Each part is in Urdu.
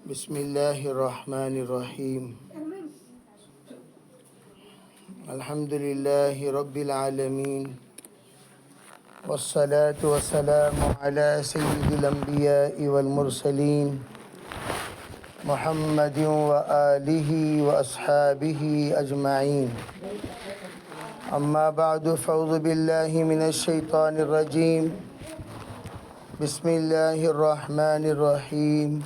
بسم الله الرحمن الرحيم. الحمد لله رب العالمين، والصلاة والسلام على سيد الأنبياء والمرسلين محمد وآله وأصحابه أجمعين. أما بعد، فأعوذ بالله من الشيطان الرجيم. بسم الله الرحمن الرحيم.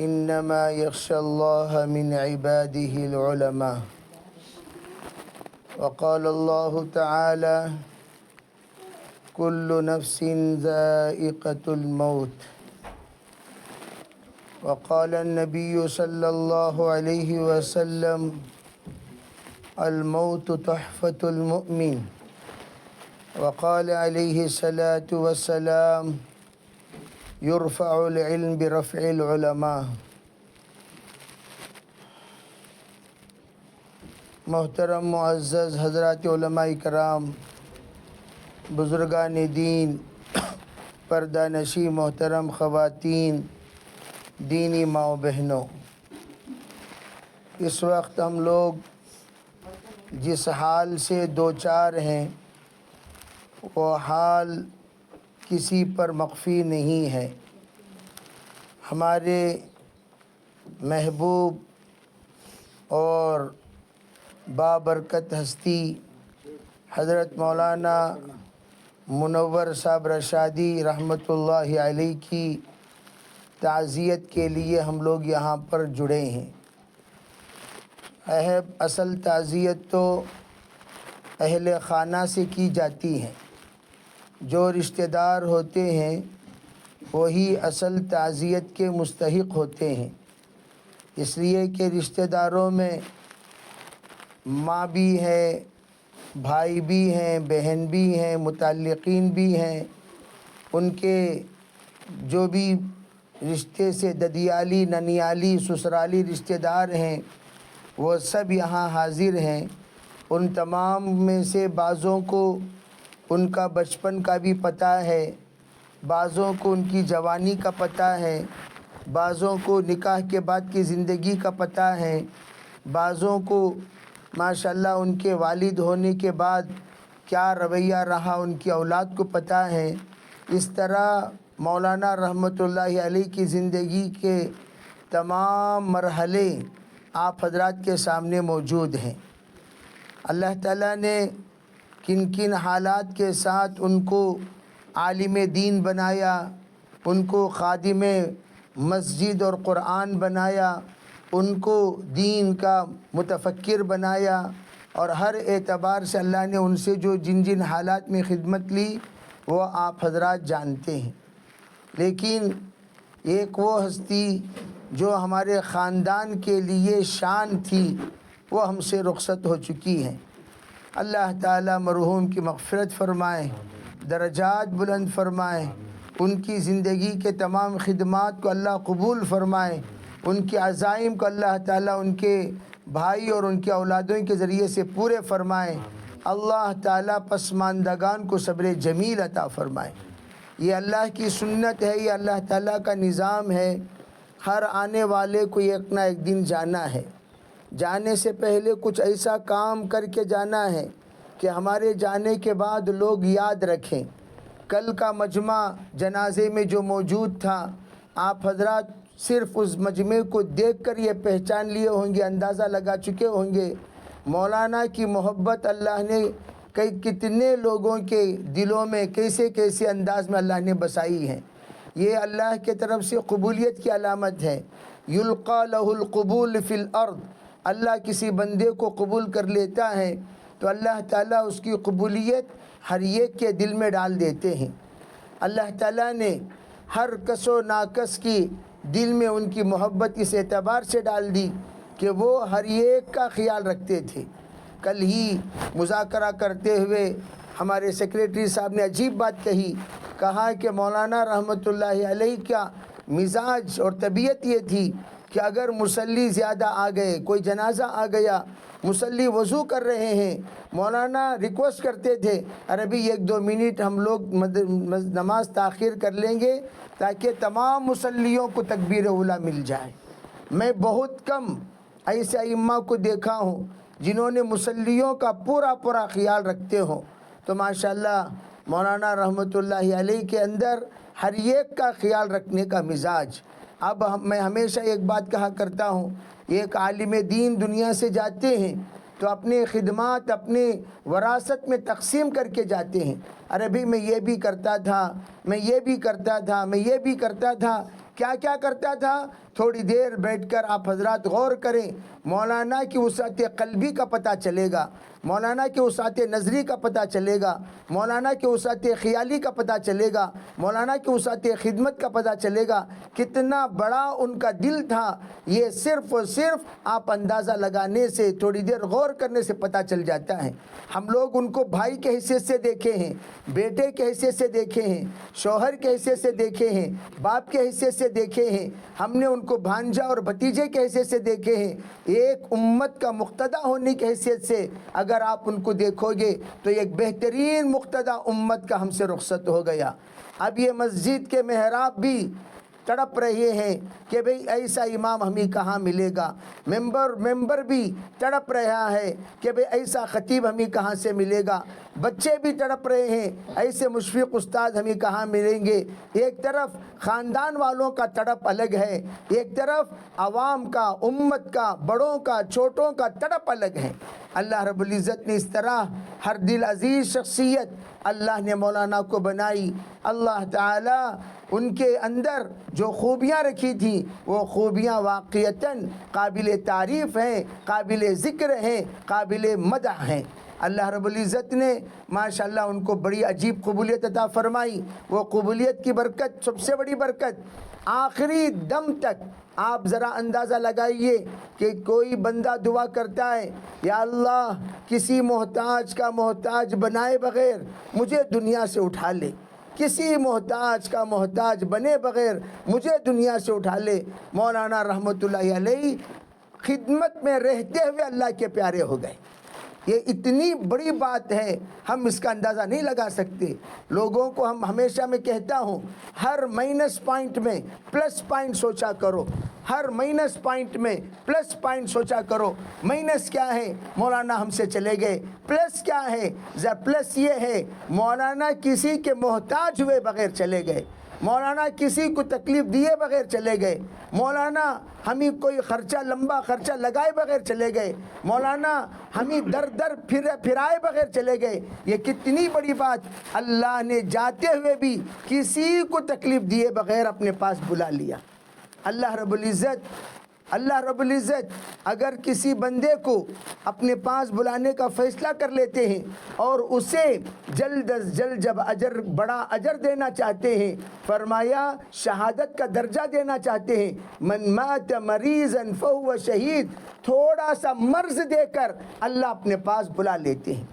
إنما يخشى الله من عباده العلماء. وقال الله تعالى: كل نفس ذائقة الموت. وقال النبي صلى الله عليه وسلم: الموت تحفة المؤمن. وقال عليه الصلاة والسلام: يرفع العلم برفع العلماء. محترم معزز حضرات علماء کرام، بزرگان دین، پردہ نشی محترم خواتین، دینی ماں و بہنوں، اس وقت ہم لوگ جس حال سے دوچار ہیں وہ حال کسی پر مخفی نہیں ہے. ہمارے محبوب اور بابرکت ہستی حضرت مولانا منور صاحب رشادی رحمۃ اللہ علیہ کی تعزیت کے لیے ہم لوگ یہاں پر جڑے ہیں. اصل تعزیت تو اہل خانہ سے کی جاتی ہے. جو رشتہ دار ہوتے ہیں وہی اصل تعزیت کے مستحق ہوتے ہیں، اس لیے کہ رشتہ داروں میں ماں بھی ہے، بھائی بھی ہیں، بہن بھی ہیں، متعلقین بھی ہیں. ان کے جو بھی رشتے سے ددیالی، ننیالی، سسرالی رشتہ دار ہیں وہ سب یہاں حاضر ہیں. ان تمام میں سے بعضوں کو ان کا بچپن کا بھی پتہ ہے، بعضوں کو ان کی جوانی کا پتہ ہے، بعضوں کو نکاح کے بعد کی زندگی کا پتہ ہے، بعضوں کو ماشاءاللہ ان کے والد ہونے کے بعد کیا رویہ رہا ان کی اولاد کو پتہ ہے. اس طرح مولانا رحمۃ اللہ علیہ کی زندگی کے تمام مرحلے آپ حضرات کے سامنے موجود ہیں. اللہ تعالیٰ نے کن کن حالات کے ساتھ ان کو عالم دین بنایا، ان کو خادم مسجد اور قرآن بنایا، ان کو دین کا متفکر بنایا، اور ہر اعتبار سے اللہ نے ان سے جو جن جن حالات میں خدمت لی وہ آپ حضرات جانتے ہیں. لیکن ایک وہ ہستی جو ہمارے خاندان کے لیے شان تھی وہ ہم سے رخصت ہو چکی ہیں. اللہ تعالیٰ مرحوم کی مغفرت فرمائے، درجات بلند فرمائے، ان کی زندگی کے تمام خدمات کو اللہ قبول فرمائے، ان کے عزائم کو اللہ تعالیٰ ان کے بھائی اور ان کے اولادوں کے ذریعے سے پورے فرمائے. اللہ تعالیٰ پسماندگان کو صبر جمیل عطا فرمائے. یہ اللہ کی سنت ہے، یہ اللہ تعالیٰ کا نظام ہے. ہر آنے والے کو ایک نہ ایک دن جانا ہے. جانے سے پہلے کچھ ایسا کام کر کے جانا ہے کہ ہمارے جانے کے بعد لوگ یاد رکھیں. کل کا مجمع جنازے میں جو موجود تھا، آپ حضرات صرف اس مجمع کو دیکھ کر یہ پہچان لیے ہوں گے، اندازہ لگا چکے ہوں گے مولانا کی محبت اللہ نے کتنے لوگوں کے دلوں میں کیسے کیسے انداز میں اللہ نے بسائی ہے. یہ اللہ کی طرف سے قبولیت کی علامت ہے. یلقى له القبول فی الارض. اللہ کسی بندے کو قبول کر لیتا ہے تو اللہ تعالیٰ اس کی قبولیت ہر ایک کے دل میں ڈال دیتے ہیں. اللہ تعالیٰ نے ہر کس و ناکس کی دل میں ان کی محبت اس اعتبار سے ڈال دی کہ وہ ہر ایک کا خیال رکھتے تھے. کل ہی مذاکرہ کرتے ہوئے ہمارے سیکریٹری صاحب نے عجیب بات کہا کہ مولانا رحمۃ اللہ علیہ کا مزاج اور طبیعت یہ تھی کہ اگر مسلی زیادہ آ گئے، کوئی جنازہ آ گیا، مسلی وضو کر رہے ہیں، مولانا ریکویسٹ کرتے تھے عربی 1-2 منٹ ہم لوگ نماز تاخیر کر لیں گے تاکہ تمام مسلیوں کو تکبیر اولیٰ مل جائے۔ میں بہت کم ایسے ائمہ کو دیکھا ہوں جنہوں نے مسلیوں کا پورا خیال رکھتے ہوں۔ تو ماشاءاللہ مولانا رحمۃ اللہ علیہ کے اندر ہر ایک کا خیال رکھنے کا مزاج۔ اب میں ہمیشہ ایک بات کہا کرتا ہوں، ایک عالم دین دنیا سے جاتے ہیں تو اپنے خدمات اپنے وراثت میں تقسیم کر کے جاتے ہیں۔ عربی میں یہ بھی کرتا تھا، میں یہ بھی کرتا تھا، میں یہ بھی کرتا تھا۔ کیا کرتا تھا؟ تھوڑی دیر بیٹھ کر آپ حضرات غور کریں، مولانا کی وسعت قلبی کا پتہ چلے گا، مولانا کی وسعت نظری کا پتہ چلے گا، مولانا کی وسعت خیالی کا پتہ چلے گا، مولانا کی وسعت خدمت کا پتہ چلے گا، کتنا بڑا ان کا دل تھا۔ یہ صرف اور صرف آپ اندازہ لگانے سے، تھوڑی دیر غور کرنے سے پتہ چل جاتا ہے۔ ہم لوگ ان کو بھائی کے حیثیت سے دیکھے ہیں، بیٹے کے حیثیت سے دیکھے ہیں، شوہر کے حیثیت سے دیکھے ہیں، باپ کے حیثیت سے دیکھے ہیں، ہم نے ان کو بھانجا اور بھتیجے کے حیثیت سے دیکھے ہیں۔ ایک امت کا مقتدی ہونے کی حیثیت سے اگر آپ ان کو دیکھو گے تو ایک بہترین مقتدی امت کا ہم سے رخصت ہو گیا۔ اب یہ مسجد کے محراب بھی تڑپ رہے ہیں کہ بھئی ایسا امام ہمیں کہاں ملے گا، ممبر بھی تڑپ رہا ہے کہ بھئی ایسا خطیب ہمیں کہاں سے ملے گا، بچے بھی تڑپ رہے ہیں ایسے مشفق استاد ہمیں کہاں ملیں گے۔ ایک طرف خاندان والوں کا تڑپ الگ ہے، ایک طرف عوام کا، امت کا، بڑوں کا، چھوٹوں کا تڑپ الگ ہے۔ اللہ رب العزت نے اس طرح ہر دل عزیز شخصیت اللہ نے مولانا کو بنائی۔ اللہ تعالی ان کے اندر جو خوبیاں رکھی تھیں وہ خوبیاں واقعتاً قابل تعریف ہیں، قابل ذکر ہیں، قابل مدح ہیں۔ اللہ رب العزت نے ماشاءاللہ ان کو بڑی عجیب قبولیت عطا فرمائی۔ وہ قبولیت کی برکت، سب سے بڑی برکت، آخری دم تک آپ ذرا اندازہ لگائیے کہ کوئی بندہ دعا کرتا ہے، یا اللہ کسی محتاج کا محتاج بنائے بغیر مجھے دنیا سے اٹھا لے، کسی محتاج کا محتاج بنے بغیر مجھے دنیا سے اٹھا لے۔ مولانا رحمۃ اللہ علیہ خدمت میں رہتے ہوئے اللہ کے پیارے ہو گئے۔ یہ اتنی بڑی بات ہے، ہم اس کا اندازہ نہیں لگا سکتے۔ لوگوں کو ہم ہمیشہ میں کہتا ہوں، ہر مائنس پوائنٹ میں پلس پوائنٹ سوچا کرو، ہر مائنس پوائنٹ میں پلس پوائنٹ سوچا کرو۔ مائنس کیا ہے؟ مولانا ہم سے چلے گئے۔ پلس کیا ہے؟ پلس یہ ہے مولانا کسی کے محتاج ہوئے بغیر چلے گئے، مولانا کسی کو تکلیف دیے بغیر چلے گئے، مولانا ہمیں کوئی خرچہ، لمبا خرچہ لگائے بغیر چلے گئے، مولانا ہمیں در در پھرائے بغیر چلے گئے۔ یہ کتنی بڑی بات، اللہ نے جاتے ہوئے بھی کسی کو تکلیف دیے بغیر اپنے پاس بلا لیا۔ اللہ رب العزت اگر کسی بندے کو اپنے پاس بلانے کا فیصلہ کر لیتے ہیں اور اسے جلد از جلد جب بڑا اجر دینا چاہتے ہیں، فرمایا شہادت کا درجہ دینا چاہتے ہیں، من مات مریضا فہو شہید، تھوڑا سا مرض دے کر اللہ اپنے پاس بلا لیتے ہیں،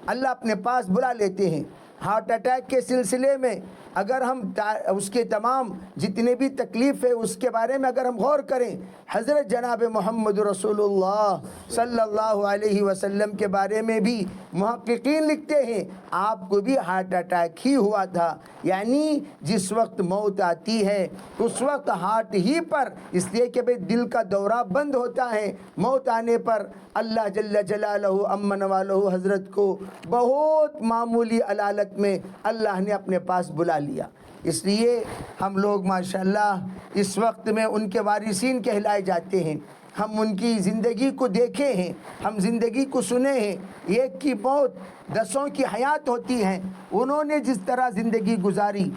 اللہ اپنے پاس بلا لیتے ہیں۔ ہارٹ اٹیک کے سلسلے میں اگر ہم اس کے تمام جتنے بھی تکلیف ہے اس کے بارے میں اگر ہم غور کریں، حضرت جناب محمد رسول اللہ صلی اللہ علیہ وسلم کے بارے میں بھی محققین لکھتے ہیں آپ کو بھی ہارٹ اٹیک ہی ہوا تھا۔ یعنی جس وقت موت آتی ہے اس وقت ہارٹ ہی پر، اس لیے کہ بھئی دل کا دورہ بند ہوتا ہے، موت آنے پر اللہ جل جلالہ امن والہ حضرت کو بہت معمولی علالت میں اللہ نے اپنے پاس بلا لیا۔ اس لیے ہم لوگ ماشاءاللہ اس وقت میں ان کے وارثین کہلائے جاتے ہیں۔ ہم ان کی زندگی کو دیکھے ہیں، ہم زندگی کو سنے ہیں، ایک کی موت 10 کی حیات ہوتی ہے۔ انہوں نے جس طرح زندگی گزاری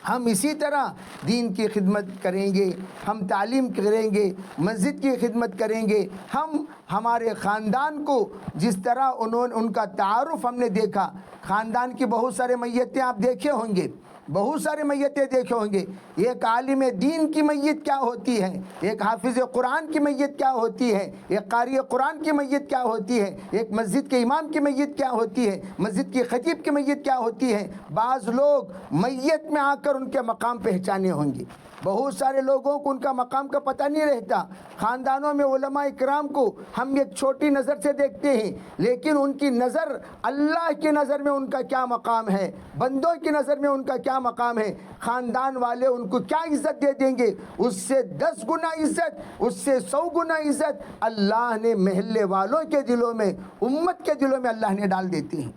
ہم اسی طرح دین کی خدمت کریں گے، ہم تعلیم کریں گے، مسجد کی خدمت کریں گے۔ ہم ہمارے خاندان کو جس طرح ان کا تعارف ہم نے دیکھا، خاندان کی بہت سارے میتیں آپ دیکھے ہوں گے، بہت سارے میتیں دیکھے ہوں گے. ایک عالم دین کی میت کیا ہوتی ہے, ایک حافظ قرآن کی میت کیا ہوتی ہے, ایک قاری قرآن کی میت کیا ہوتی ہے, ایک مسجد کے امام کی میت کیا ہوتی ہے, مسجد کی خطیب کی میت کیا ہوتی ہے. بعض لوگ میت میں آ کر ان کے مقام پہچانے ہوں گے. بہت سارے لوگوں کو ان کا مقام کا پتہ نہیں رہتا. خاندانوں میں علماء اکرام کو ہم ایک چھوٹی نظر سے دیکھتے ہیں, لیکن ان کی نظر اللہ کی نظر میں ان کا کیا مقام ہے, بندوں کی نظر میں ان کا کیا مقام ہے. خاندان والے ان کو کیا عزت دے دیں گے, اس سے 10 گنا عزت, اس سے 100 گنا عزت اللہ نے محلے والوں کے دلوں میں, امت کے دلوں میں اللہ نے ڈال دیتے ہیں.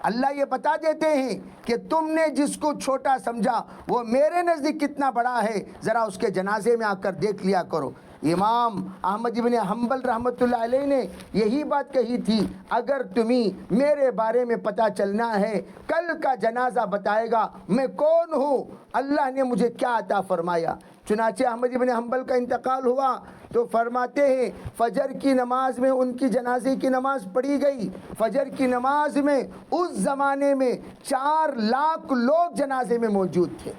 اللہ یہ بتا دیتے ہیں کہ تم نے جس کو چھوٹا سمجھا وہ میرے نزدیک کتنا بڑا ہے, ذرا اس کے جنازے میں آ کر دیکھ لیا کرو. امام احمد ابن حنبل رحمۃ اللہ علیہ نے یہی بات کہی تھی, اگر تمہیں میرے بارے میں پتہ چلنا ہے, کل کا جنازہ بتائے گا میں کون ہوں, اللہ نے مجھے کیا عطا فرمایا. چنانچہ احمد ابن حنبل کا انتقال ہوا تو فرماتے ہیں فجر کی نماز میں ان کی جنازے کی نماز پڑھی گئی. فجر کی نماز میں اس زمانے میں 4 لاکھ لوگ جنازے میں موجود تھے.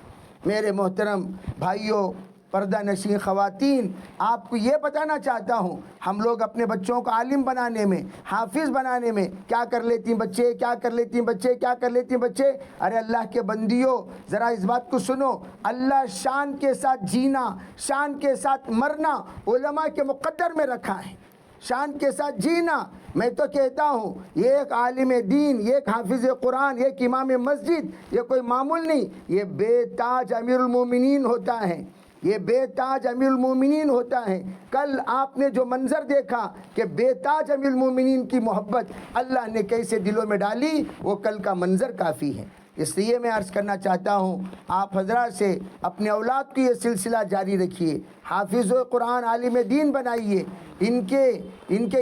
میرے محترم بھائیوں, پردہ نشین خواتین, آپ کو یہ بتانا چاہتا ہوں, ہم لوگ اپنے بچوں کو عالم بنانے میں, حافظ بنانے میں کیا کر لیتی ہیں بچے, کیا کر لیتی ہیں بچے, کیا کر لیتی ہیں بچے. ارے اللہ کے بندیوں, ذرا اس بات کو سنو, اللہ شان کے ساتھ جینا, شان کے ساتھ مرنا علماء کے مقدر میں رکھا ہے. شان کے ساتھ جینا, میں تو کہتا ہوں یہ ایک عالم دین, یہ ایک حافظ قرآن, یہ ایک امام مسجد, یہ کوئی معمول نہیں, یہ بے تاج امیر المومنین ہوتا ہے, یہ بے تاج امیر المومنین ہوتا ہے. کل آپ نے جو منظر دیکھا کہ بے تاج امیر المومنین کی محبت اللہ نے کیسے دلوں میں ڈالی, وہ کل کا منظر کافی ہے. اس لیے میں عرض کرنا چاہتا ہوں آپ حضرات سے, اپنے اولاد کو یہ سلسلہ جاری رکھیے, حافظ و قرآن عالم دین بنائیے. ان کے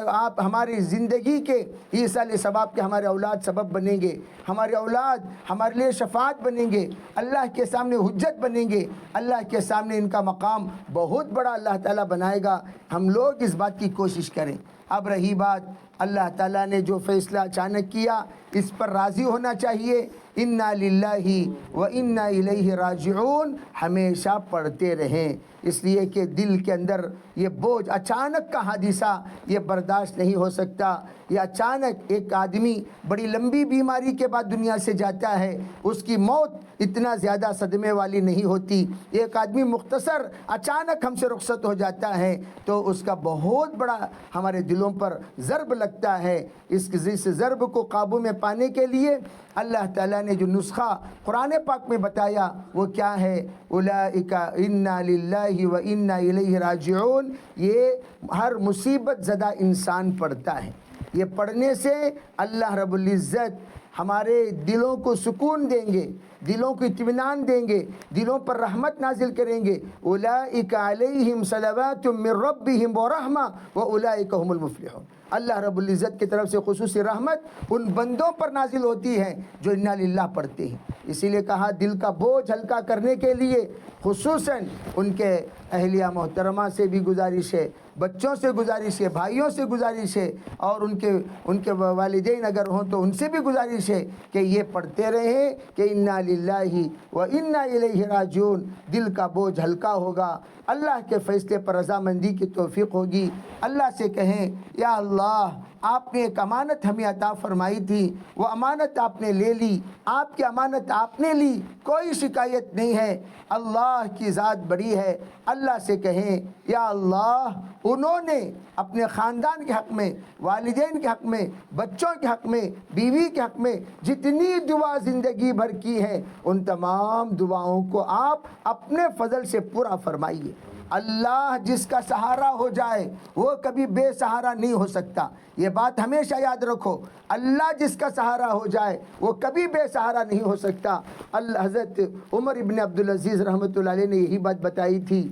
آپ ہماری زندگی کے ایصال ثواب کے ہمارے اولاد سبب بنیں گے, ہمارے اولاد ہمارے لیے شفاعت بنیں گے, اللہ کے سامنے حجت بنیں گے, اللہ کے سامنے ان کا مقام بہت بڑا اللہ تعالیٰ بنائے گا. ہم لوگ اس بات کی کوشش کریں. اب رہی بات, اللہ تعالیٰ نے جو فیصلہ اچانک کیا اس پر راضی ہونا چاہیے. انا للہ و انا الیہ راجعون ہمیشہ پڑھتے رہیں, اس لیے کہ دل کے اندر یہ بوجھ, اچانک کا حادثہ یہ برداشت نہیں ہو سکتا. یہ اچانک ایک آدمی بڑی لمبی بیماری کے بعد دنیا سے جاتا ہے, اس کی موت اتنا زیادہ صدمے والی نہیں ہوتی. ایک آدمی مختصر اچانک ہم سے رخصت ہو جاتا ہے تو اس کا بہت بڑا ہمارے دلوں پر ضرب لگتا ہے. اس ضرب کو قابو میں پانے کے لیے اللہ تعالیٰ نے جو نسخہ قرآن پاک میں بتایا وہ کیا ہے, اولئک انا للہ و انا الیہ راجعون. یہ ہر مصیبت زدہ انسان پڑھتا ہے. یہ پڑھنے سے اللہ رب العزت ہمارے دلوں کو سکون دیں گے, دلوں کو اطمینان دیں گے, دلوں پر رحمت نازل کریں گے. اولئک علیہم صلوات من ربہم ورحمہ واولئک هم المفلحون. اللہ رب العزت کی طرف سے خصوصی رحمت ان بندوں پر نازل ہوتی ہے جو انا للہ پڑھتے ہیں. اسی لیے کہا دل کا بوجھ ہلکا کرنے کے لیے خصوصاً ان کے اہلیہ محترمہ سے بھی گزارش ہے, بچوں سے گزارش ہے, بھائیوں سے گزارش ہے, اور ان کے والدین اگر ہوں تو ان سے بھی گزارش ہے کہ یہ پڑھتے رہیں کہ انا للہ و انا الیہ راجعون. دل کا بوجھ ہلکا ہوگا, اللہ کے فیصلے پر رضامندی کی توفیق ہوگی. اللہ سے کہیں یا اللہ آپ نے ایک امانت ہمیں عطا فرمائی تھی, وہ امانت آپ نے لے لی, آپ کی امانت آپ نے لی, کوئی شکایت نہیں ہے. اللہ کی ذات بڑی ہے. اللہ سے کہیں یا اللہ انہوں نے اپنے خاندان کے حق میں, والدین کے حق میں, بچوں کے حق میں, بیوی کے حق میں جتنی دعا زندگی بھر کی ہے ان تمام دعاؤں کو آپ اپنے فضل سے پورا فرمائیے. اللہ جس کا سہارا ہو جائے وہ کبھی بے سہارا نہیں ہو سکتا. یہ بات ہمیشہ یاد رکھو, اللہ جس کا سہارا ہو جائے وہ کبھی بے سہارا نہیں ہو سکتا. حضرت عمر ابن عبدالعزیز رحمۃ اللہ علیہ نے یہی بات بتائی تھی,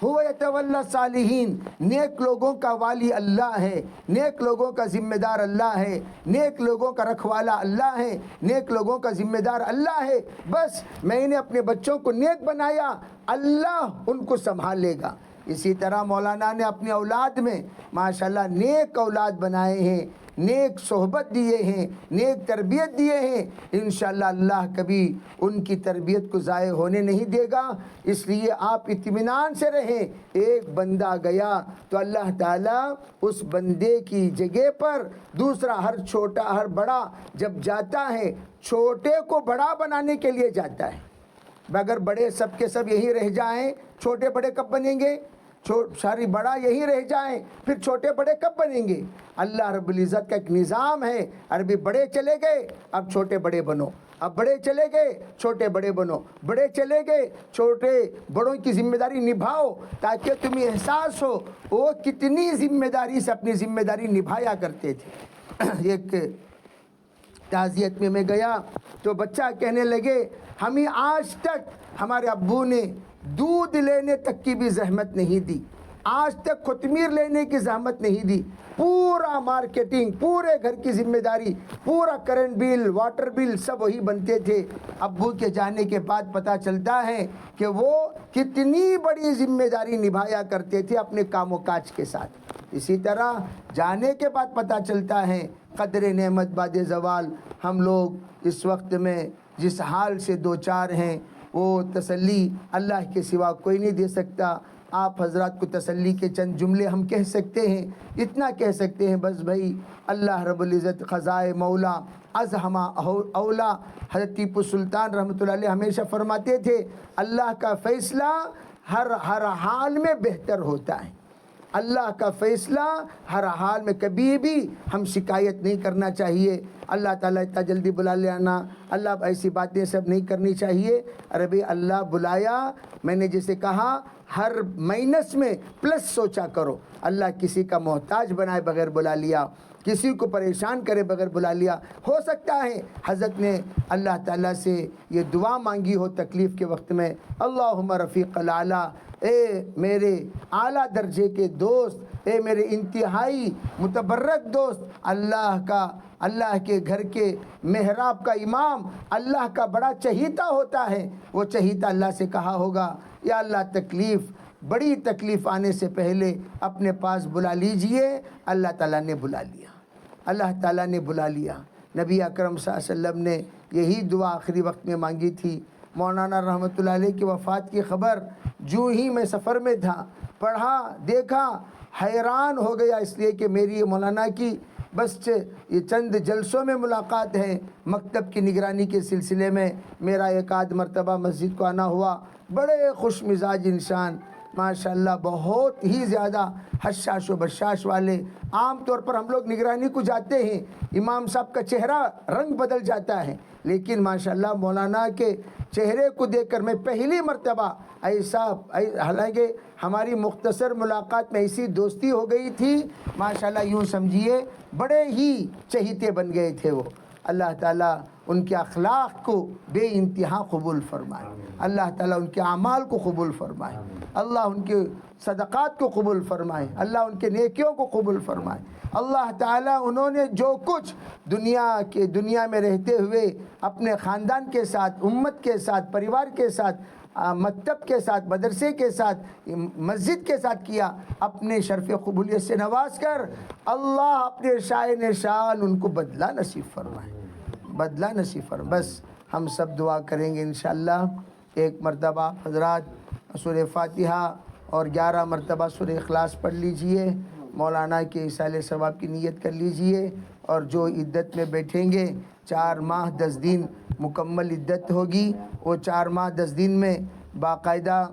هو یتولی الصالحین, نیک لوگوں کا والی اللہ ہے, نیک لوگوں کا ذمہ دار اللہ ہے, نیک لوگوں کا رکھوالا اللہ ہے, نیک لوگوں کا ذمہ دار اللہ ہے. بس میں نے اپنے بچوں کو نیک بنایا, اللہ ان کو سنبھال لے گا. اسی طرح مولانا نے اپنی اولاد میں ماشاءاللہ نیک اولاد بنائے ہیں, نیک صحبت دیے ہیں، نیک تربیت دیے ہیں، انشاءاللہ اللہ کبھی ان کی تربیت کو ضائع ہونے نہیں دے گا۔ اس لیے آپ اطمینان سے رہیں، ایک بندہ گیا تو اللہ تعالیٰ اس بندے کی جگہ پر دوسرا، ہر چھوٹا ہر بڑا جب جاتا ہے چھوٹے کو بڑا بنانے کے لیے جاتا ہے۔ اگر بڑے سب کے سب یہی رہ جائیں، چھوٹے بڑے کب بنیں گے؟ ساری بڑا یہی رہ جائیں، پھر چھوٹے بڑے کب بنیں گے؟ اللہ رب العزت کا ایک نظام ہے، عربی بڑے چلے گئے اب چھوٹے بڑے بنو، اب بڑے چلے گئے چھوٹے بڑے بنو، بڑے چلے گئے چھوٹے بڑوں کی ذمہ داری نبھاؤ، تاکہ تمہیں احساس ہو وہ کتنی ذمہ داری سے اپنی ذمہ داری نبھایا کرتے تھے۔ ایک تعزیت میں گیا تو بچہ کہنے لگے ہمیں آج تک ہمارے ابو نے دودھ لینے تک کی بھی زحمت نہیں دی، آج تک خمیر لینے کی زحمت نہیں دی، پورا مارکیٹنگ، پورے گھر کی ذمہ داری، پورا کرنٹ بل، واٹر بل سب وہی بنتے تھے۔ ابو کے جانے کے بعد پتہ چلتا ہے کہ وہ کتنی بڑی ذمہ داری نبھایا کرتے تھے اپنے کام و کاج کے ساتھ۔ اسی طرح جانے کے بعد پتہ چلتا ہے قدر نعمت بعد زوال۔ ہم لوگ اس وقت میں جس حال سے دوچار ہیں وہ تسلی اللہ کے سوا کوئی نہیں دے سکتا۔ آپ حضرات کو تسلی کے چند جملے ہم کہہ سکتے ہیں، اتنا کہہ سکتے ہیں بس بھائی، اللہ رب العزت خزائے مولا از ہما اولا۔ حضرت ٹیپو سلطان رحمۃ اللہ علیہ ہمیشہ فرماتے تھے اللہ کا فیصلہ ہر حال میں بہتر ہوتا ہے، اللہ کا فیصلہ ہر حال میں، کبھی بھی ہم شکایت نہیں کرنا چاہیے۔ اللہ تعالیٰ اتنا جلدی بلا لے آنا، اللہ ایسی باتیں سب نہیں کرنی چاہیے۔ عربی اللہ بلایا، میں نے جیسے کہا ہر مائنس میں پلس سوچا کرو۔ اللہ کسی کا محتاج بنائے بغیر بلا لیا، کسی کو پریشان کرے بغیر بلا لیا۔ ہو سکتا ہے حضرت نے اللہ تعالیٰ سے یہ دعا مانگی ہو تکلیف کے وقت میں، اللہم رفیق الاعلیٰ، اے میرے اعلیٰ درجے کے دوست، اے میرے انتہائی متبرک دوست، اللہ کے گھر کے محراب کا امام، اللہ کا بڑا چہیتا ہوتا ہے، وہ چہیتا اللہ سے کہا ہوگا یا اللہ بڑی تکلیف آنے سے پہلے اپنے پاس بلا لیجئے۔ اللہ تعالیٰ نے بلا لیا، اللہ تعالیٰ نے بلا لیا۔ نبی اکرم صلی اللہ علیہ وسلم نے یہی دعا آخری وقت میں مانگی تھی۔ مولانا رحمۃ اللہ علیہ کی وفات کی خبر جو ہی میں سفر میں تھا پڑھا، دیکھا، حیران ہو گیا، اس لیے کہ میری مولانا کی بس یہ چند جلسوں میں ملاقات ہے۔ مکتب کی نگرانی کے سلسلے میں میرا ایک آدھ مرتبہ مسجد کو آنا ہوا۔ بڑے خوش مزاج انسان، ماشاءاللہ، بہت ہی زیادہ حشاش و بشاش والے۔ عام طور پر ہم لوگ نگرانی کو جاتے ہیں، امام صاحب کا چہرہ رنگ بدل جاتا ہے، لیکن ماشاءاللہ مولانا کے چہرے کو دیکھ کر میں پہلی مرتبہ حالانکہ ہماری مختصر ملاقات میں ایسی دوستی ہو گئی تھی، ماشاءاللہ یوں سمجھیے بڑے ہی چہیتے بن گئے تھے وہ۔ اللہ تعالیٰ ان کے اخلاق کو بے انتہا قبول فرمائے، اللہ تعالیٰ ان کے اعمال کو قبول فرمائے، اللہ ان کے صدقات کو قبول فرمائے، اللہ ان کے نیکیوں کو قبول فرمائے۔ اللہ تعالیٰ انہوں نے جو کچھ دنیا میں رہتے ہوئے اپنے خاندان کے ساتھ، امت کے ساتھ، پریوار کے ساتھ، مکتب کے ساتھ، مدرسے کے ساتھ، مسجد کے ساتھ کیا، اپنے شرف قبولیت سے نواز کر اللہ اپنے شائن شان ان کو بدلہ نصیب فرمائے، بدلہ نصیب فرمائے۔ بس ہم سب دعا کریں گے انشاءاللہ۔ ایک مرتبہ حضرات سورہ فاتحہ اور 11 مرتبہ سورہ اخلاص پڑھ لیجئے، مولانا کے ایصال ثواب کی نیت کر لیجئے، اور جو عدت میں بیٹھیں گے 4 ماہ 10 دن مکمل عدت ہوگی، وہ 4 ماہ 10 دن میں باقاعدہ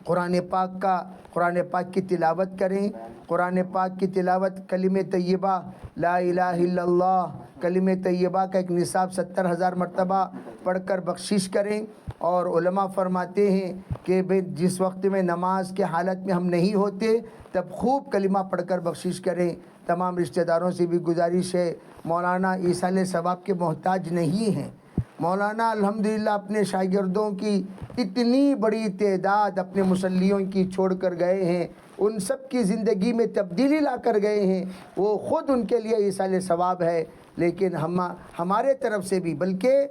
قرآن پاک کی تلاوت کریں۔ قرآن پاک کی تلاوت، کلمہ طیبہ لا الہ الا اللہ، کلمہ طیبہ کا ایک نصاب 70,000 مرتبہ پڑھ کر بخشش کریں۔ اور علماء فرماتے ہیں کہ جس وقت میں نماز کے حالت میں ہم نہیں ہوتے تب خوب کلمہ پڑھ کر بخشش کریں۔ تمام رشتہ داروں سے بھی گزارش ہے، مولانا ایصال ثواب کے محتاج نہیں ہیں۔ مولانا الحمدللہ اپنے شاگردوں کی اتنی بڑی تعداد اپنے مصلیوں کی چھوڑ کر گئے ہیں، ان سب کی زندگی میں تبدیلی لا کر گئے ہیں، وہ خود ان کے لیے ایصال ثواب ہے۔ لیکن ہمارے طرف سے بھی، بلکہ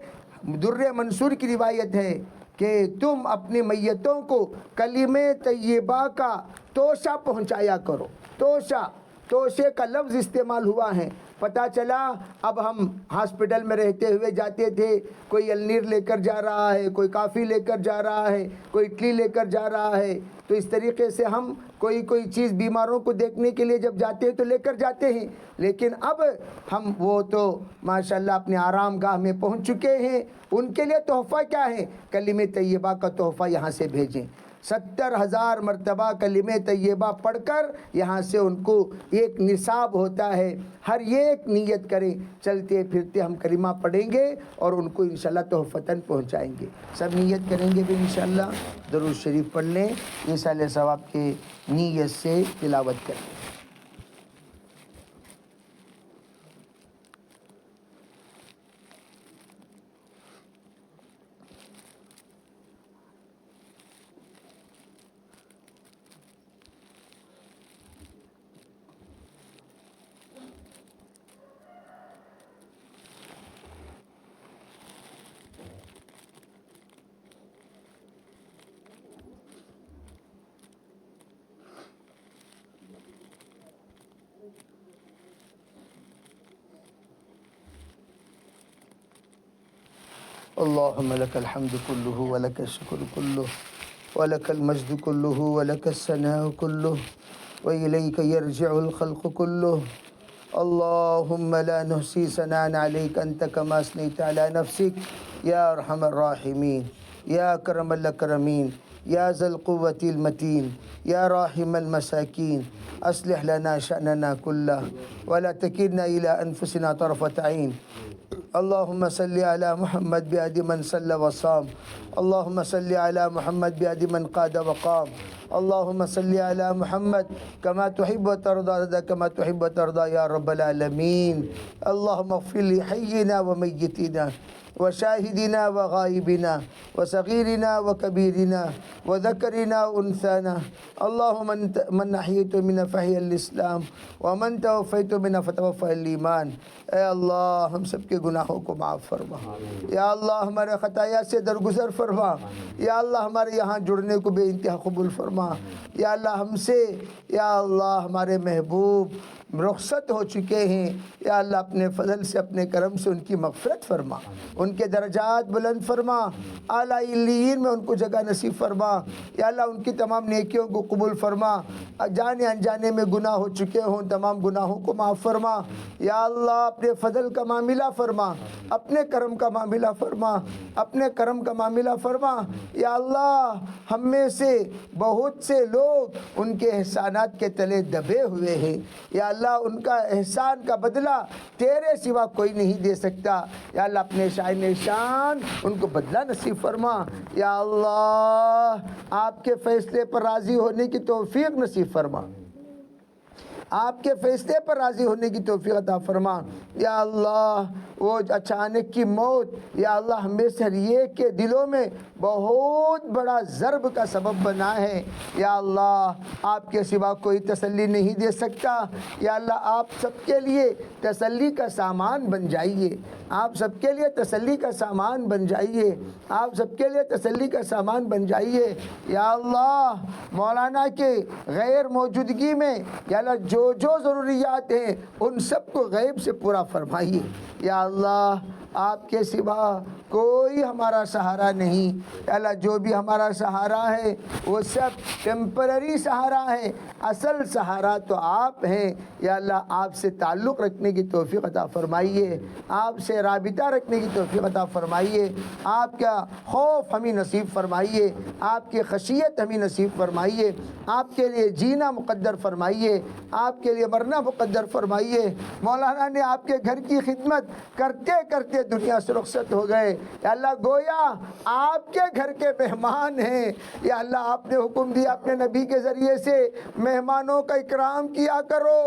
در منصور کی روایت ہے کہ تم اپنی میتوں کو کلمہ طیبہ کا توشہ پہنچایا کرو، توشہ توشے کا لفظ استعمال ہوا ہے۔ پتہ چلا اب ہم ہاسپٹل میں رہتے ہوئے جاتے تھے، کوئی النیر لے کر جا رہا ہے، کوئی کافی لے کر جا رہا ہے، کوئی اٹلی لے کر جا رہا ہے، تو اس طریقے سے ہم کوئی چیز بیماروں کو دیکھنے کے لیے جب جاتے ہیں تو لے کر جاتے ہیں، لیکن اب ہم وہ تو ماشاءاللہ اپنے آرام گاہ میں پہنچ چکے ہیں۔ ان کے لیے تحفہ کیا ہے؟ کلمہ طیبہ کا تحفہ یہاں سے بھیجیں۔ 70,000 مرتبہ کلمہ طیبہ پڑھ کر یہاں سے ان کو ایک نصاب ہوتا ہے، ہر ایک نیت کریں، چلتے پھرتے ہم کلمہ پڑھیں گے اور ان کو انشاءاللہ تحفتاً پہنچائیں گے۔ سب نیت کریں گے بھی انشاءاللہ، درود شریف پڑھ لیں، ایصال ثواب کے نیت سے تلاوت کریں۔ اللهم لك الحمد كله ولك الشكر كله ولك المجد كله ولك الثناء كله وإليك يرجع الخلق كله. اللهم لا نحصي ثناء عليك أنت كما أثنيت على نفسك يا أرحم الراحمين يا أكرم الأكرمين يا ذا القوة المتين يا راحم المساكين. أصلح لنا شأننا كله ولا تكلنا إلى أنفسنا طرفة عين. اللهم صل على محمد بعد من صلى وصام. اللهم صل على محمد بعد من قاد وقام. اللهم صل على محمد كما تحب وترضى كما تحب وترضى يا رب العالمين. اللهم اغفر لحينا وميتنا وشاهدنا وغائبنا وصغيرنا وكبيرنا وذكرنا وأنثانا. اللهم من أحييت منا فحي الإسلام ومن توفيت منا فتوفى الإيمان. اے اللہ ہم سب کے گناہوں کو معاف فرما، یا اللہ ہمارے خطایا سے درگزر فرما، یا اللہ ہمارے یہاں جڑنے کو بے انتہا قبول فرما، یا اللہ ہم سے یا اللہ ہمارے محبوب رخصت ہو چکے ہیں، یا اللہ اپنے فضل سے اپنے کرم سے ان کی مغفرت فرما، ان کے درجات بلند فرما، اعلیٰ علیین میں ان کو جگہ نصیب فرما، یا اللہ ان کی تمام نیکیوں کو قبول فرما، جانے انجانے میں گناہ ہو چکے ہوں تمام گناہوں کو معاف فرما، یا اللہ اپنے فضل کا معاملہ فرما، اپنے کرم کا معاملہ فرما، اپنے کرم کا معاملہ فرما. یا اللہ ہم میں سے بہت سے لوگ ان کے احسانات کے تلے دبے ہوئے ہیں، یا اللہ ان کا احسان کا بدلہ تیرے سوا کوئی نہیں دے سکتا، یا اللہ اپنے شائن شان ان کو بدلہ نصیب فرما. یا اللہ آپ کے فیصلے پر راضی ہونے کی توفیق نصیب فرما، آپ کے فیصلے پر راضی ہونے کی توفیق عطا فرما. یا اللہ وہ اچانک کی موت یا اللہ ہمیں سے ہر ایک کے دلوں میں بہت بڑا ضرب کا سبب بنا ہے. یا اللہ آپ کے سوا کوئی تسلی نہیں دے سکتا، یا اللہ آپ سب کے لیے تسلی کا سامان بن جائیے، آپ سب کے لیے تسلی کا سامان بن جائیے، آپ سب کے لیے تسلی کا سامان بن جائیے. یا اللہ مولانا کے غیر موجودگی میں یا اللہ جو ضروریات ہیں ان سب کو غیب سے پورا فرمائیے. یا اللہ آپ کے سوا کوئی ہمارا سہارا نہیں، یا اللہ جو بھی ہمارا سہارا ہے وہ سب ٹیمپرری سہارا ہے، اصل سہارا تو آپ ہیں. یا اللہ آپ سے تعلق رکھنے کی توفیق عطا فرمائیے، آپ سے رابطہ رکھنے کی توفیق عطا فرمائیے، آپ کا خوف ہمیں نصیب فرمائیے، آپ کی خشیت ہمیں نصیب فرمائیے، آپ کے لیے جینا مقدر فرمائیے، آپ کے لیے مرنا مقدر فرمائیے. مولانا نے آپ کے گھر کی خدمت کرتے کرتے دنیا سے رخصت ہو گئے، یا اللہ گویا آپ کے گھر کے مہمان ہیں. یا اللہ آپ نے حکم دیا اپنے نبی کے ذریعے سے مہمانوں کا اکرام کیا کرو،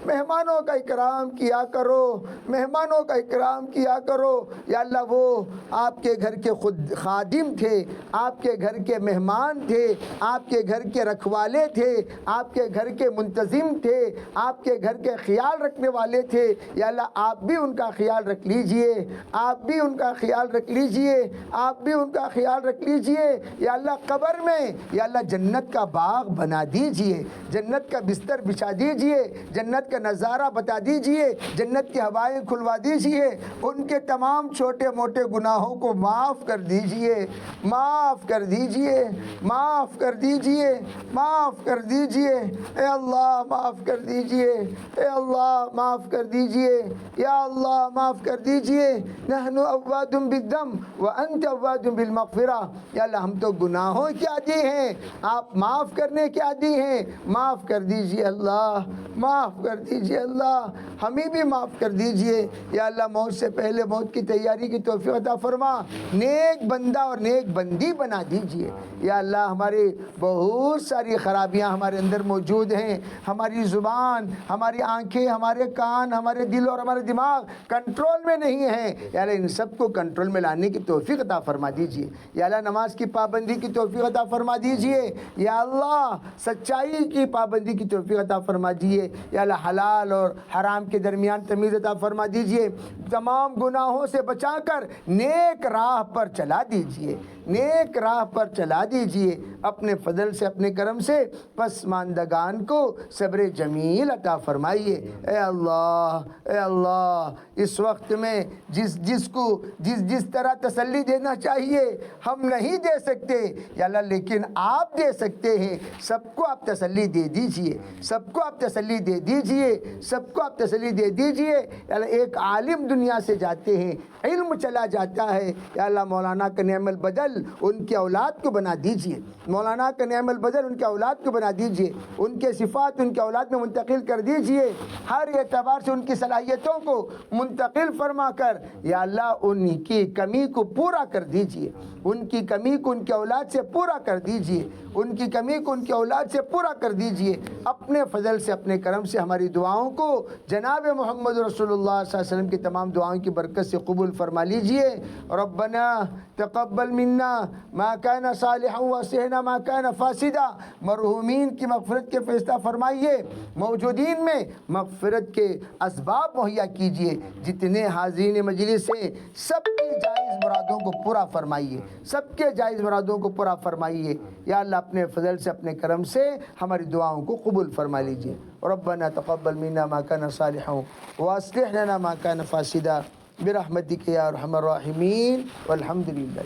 مہمانوں کا اکرام کیا کرو، مہمانوں کا اکرام کیا کرو. یا اللہ وہ آپ کے گھر کے خود خادم تھے، آپ کے گھر کے مہمان تھے، آپ کے گھر کے رکھوالے تھے، آپ کے گھر کے منتظم تھے، آپ کے گھر کے خیال رکھنے والے تھے. یا اللہ آپ بھی ان کا خیال رکھ لیجئے. آپ بھی ان کا خیال رکھ لیجئے، آپ بھی ان کا خیال رکھ لیجئے۔ یا اللہ قبر میں یا اللہ جنت کا باغ بنا دیجئے، جنت کا بستر بچھا دیجئے، جنت کا نظارہ بتا دیجئے، جنت کی ہوائیں کھلوا دیجئے، ان کے تمام چھوٹے موٹے گناہوں کو معاف کر دیجئے، معاف کر دیجئے، معاف کر دیجئے، معاف کر دیجئے۔ اے اللہ معاف کر دیجئے، اے اللہ معاف کر دیجئے، یا اللہ معاف کر دیجئے۔ نحن اواد بالذم وانت اواد بالمغفرہ۔ یا اللہ ہم تو گناہوں کے عادی ہیں، آپ معاف کرنے کے عادی ہیں، معاف کر دیجئے اللہ، معاف کر دیجئے اللہ، ہمیں بھی معاف کر دیجئے۔ یا اللہ موت سے پہلے موت کی تیاری کی توفیق عطا فرما، نیک بندہ اور نیک بندی بنا دیجئے۔ یا اللہ ہماری بہت ساری خرابیاں ہمارے اندر موجود ہیں، ہماری زبان، ہماری آنکھیں، ہمارے کان، ہمارے دل اور ہمارے دماغ کنٹرول میں نہیں ہیں۔ یا اللہ ان سب کو کنٹرول میں لانے کی توفیق عطا فرما دیجئے۔ یا اللہ نماز کی پابندی کی توفیق عطا فرما دیجئے۔ یا اللہ سچائی کی پابندی کی توفیق عطا فرما دیجئے۔ یا اللہ حلال اور حرام کے درمیان تمیز عطا فرما دیجئے، تمام گناہوں سے بچا کر نیک راہ پر چلا دیجئے، نیک راہ پر چلا دیجئے اپنے فضل سے، اپنے کرم سے۔ پسماندگان کو صبر جمیل عطا فرمائیے۔ اے اللہ، اے اللہ اس وقت میں جس کو جس طرح تسلی دینا چاہیے ہم نہیں دے سکتے یا اللہ، لیکن آپ دے سکتے ہیں۔ سب کو آپ تسلی دے دیجئے، سب کو آپ تسلی دے دیجئے، سب کو آپ تسلی دے دیجئے۔ یا اللہ ایک عالم دنیا سے جاتے ہیں، علم چلا جاتا ہے، یا اللہ مولانا کا نعم البدل ان کی اولاد کو بنا دیجئے، مولانا کا نعم البدل ان کی اولاد کو بنا دیجئے، ان کے صفات ان کی اولاد میں منتقل کر دیجئے، ہر اعتبار سے ان کی صلاحیتوں کو منتقل فرما کر یا اللہ ان کی کمی کو پورا کر دیجئے، ان کی کمی کو ان کی اولاد سے پورا کر دیجئے، ان کی کمی کو ان کی اولاد سے پورا کر دیجئے۔ اپنے فضل سے، اپنے کرم سے ہماری دعاؤں کو جناب محمد رسول اللہ صلی اللہ علیہ وسلم کی تمام دعاؤں کی برکت سے قبول فرما لیجئے۔ ربنا تقبل منا ما كان صالحا وصحنا ما كان فاسدا۔ مرحومین کی مغفرت کے فیصلہ فرمائیے، موجودین میں مغفرت کے اسباب مہیا کیجئے، جتنے حاضرین مجلس ہیں سب کی جائز مرادوں کو پورا فرمائیے، سب کے جائز مرادوں کو پورا فرمائیے۔ یا اللہ اپنے فضل سے، اپنے کرم سے ہماری دعاؤں کو قبول فرما لیجئے۔ ربنا تقبل منا ما كان صالحا واصلح لنا ما كان فاسدا برحمتك يا ارحم الراحمين والحمد لله۔